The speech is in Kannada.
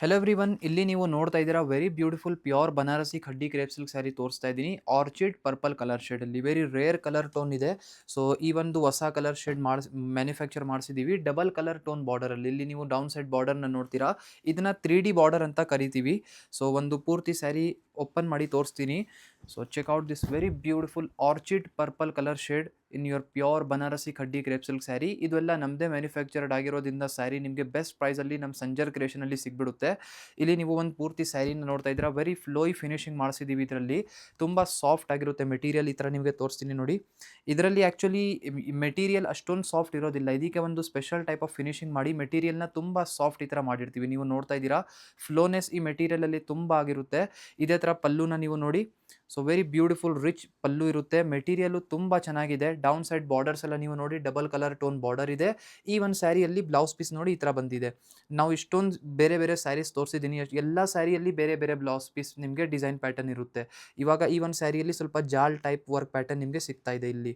ಹೆಲೋ ಎವ್ರಿವನ್, ಇಲ್ಲಿ ನೀವು ನೋಡ್ತಾ ಇದ್ದೀರಾ very beautiful pure Banarasi khaddi crepe silk sari ತೋರಿಸ್ತಾ ಇದ್ದೀನಿ. ಆರ್ಚಿಡ್ ಪರ್ಪಲ್ ಕಲರ್ ಶೇಡಲ್ಲಿ ವೆರಿ ರೇರ್ ಕಲರ್ ಟೋನ್ ಇದೆ. ಸೊ ಈ ಒಂದು ಹೊಸ ಕಲರ್ ಶೇಡ್ ಮ್ಯಾನುಫ್ಯಾಕ್ಚರ್ ಮಾಡಿಸಿದ್ದೀವಿ ಡಬಲ್ ಕಲರ್ ಟೋನ್ ಬಾರ್ಡರಲ್ಲಿ. ಇಲ್ಲಿ ನೀವು ಡೌನ್ ಸೈಡ್ ಬಾರ್ಡರ್ನ ನೋಡ್ತೀರಾ, ಇದನ್ನ 3D ಬಾರ್ಡರ್ ಅಂತ ಕರಿತೀವಿ. ಸೊ ಒಂದು ಪೂರ್ತಿ ಸ್ಯಾರಿ ಓಪನ್ ಮಾಡಿ ತೋರಿಸ್ತೀನಿ. So check out this very beautiful orchid purple colour shade in your pure Banarasi khaddi crepe silk sari. ಇದೆಲ್ಲ ನಮ್ಮದೇ ಮ್ಯಾನುಫ್ಯಾಕ್ಚರ್ಡ್ ಆಗಿರೋದ್ರಿಂದ ಸ್ಯಾರಿ ನಿಮಗೆ ಬೆಸ್ಟ್ ಪ್ರೈಸಲ್ಲಿ ನಮ್ಮ ಸಂಜರ್ ಕ್ರಿಯೇಷನಲ್ಲಿ ಸಿಗ್ಬಿಡುತ್ತೆ. ಇಲ್ಲಿ ನೀವು ಒಂದು ಪೂರ್ತಿ ಸ್ಯಾರಿನ ನೋಡ್ತಾ ಇದ್ದೀರಾ, ವೆರಿ ಫ್ಲೋಯಿ ಫಿನಿಶಿಂಗ್ ಮಾಡಿಸಿದ್ದೀವಿ. ಇದರಲ್ಲಿ ತುಂಬ ಸಾಫ್ಟ್ ಆಗಿರುತ್ತೆ ಮೆಟೀರಿಯಲ್. ಈ ಥರ ನಿಮಗೆ ತೋರಿಸ್ತೀನಿ ನೋಡಿ. ಇದರಲ್ಲಿ ಆ್ಯಕ್ಚುಲಿ ಮೆಟೀರಿಯಲ್ ಅಷ್ಟೊಂದು ಸಾಫ್ಟ್ ಇರೋದಿಲ್ಲ. ಇದಕ್ಕೆ ಒಂದು ಸ್ಪೆಷಲ್ ಟೈಪ್ ಆಫ್ ಫಿನಿಶಿಂಗ್ ಮಾಡಿ ಮೆಟೀರಿಯಲ್ನ ತುಂಬ ಸಾಫ್ಟ್ ಈ ಥರ ಮಾಡಿರ್ತೀವಿ. ನೀವು ನೋಡ್ತಾ ಇದ್ದೀರಾ ಫ್ಲೋನೆಸ್ ಈ ಮೆಟೀರಿಯಲಲ್ಲಿ ತುಂಬ ಆಗಿರುತ್ತೆ. ಇದೇ ಥರ ಪಲ್ಲುನ ನೀವು ನೋಡಿ. ಸೊ ವೆರಿ ಬ್ಯೂಟಿಫುಲ್ ರಿಚ್ ಪಲ್ಲು ಇರುತ್ತೆ. ಮೆಟೀರಿಯಲ್ಲು ತುಂಬ ಚೆನ್ನಾಗಿದೆ. ಡೌನ್ ಸೈಡ್ ಬಾರ್ಡರ್ಸ್ ಎಲ್ಲ ನೀವು ನೋಡಿ, ಡಬಲ್ ಕಲರ್ ಟೋನ್ ಬಾರ್ಡರ್ ಇದೆ. ಈ ಒಂದು ಸ್ಯಾರಿಯಲ್ಲಿ ಬ್ಲೌಸ್ ಪೀಸ್ ನೋಡಿ ಈ ಥರ ಬಂದಿದೆ. ನಾವು ಇಷ್ಟೊಂದು ಬೇರೆ ಬೇರೆ ಸ್ಯಾರೀಸ್ ತೋರಿಸಿದ್ದೀನಿ. ಎಲ್ಲ ಸ್ಯಾರಿಯಲ್ಲಿ ಬೇರೆ ಬೇರೆ ಬ್ಲೌಸ್ ಪೀಸ್ ನಿಮಗೆ ಡಿಸೈನ್ ಪ್ಯಾಟರ್ನ್ ಇರುತ್ತೆ. ಇವಾಗ ಈ ಒಂದು ಸ್ಯಾರಿಯಲ್ಲಿ ಸ್ವಲ್ಪ ಜಾಲ್ ಟೈಪ್ ವರ್ಕ್ ಪ್ಯಾಟರ್ನ್ ನಿಮಗೆ ಸಿಗ್ತಾ ಇದೆ ಇಲ್ಲಿ.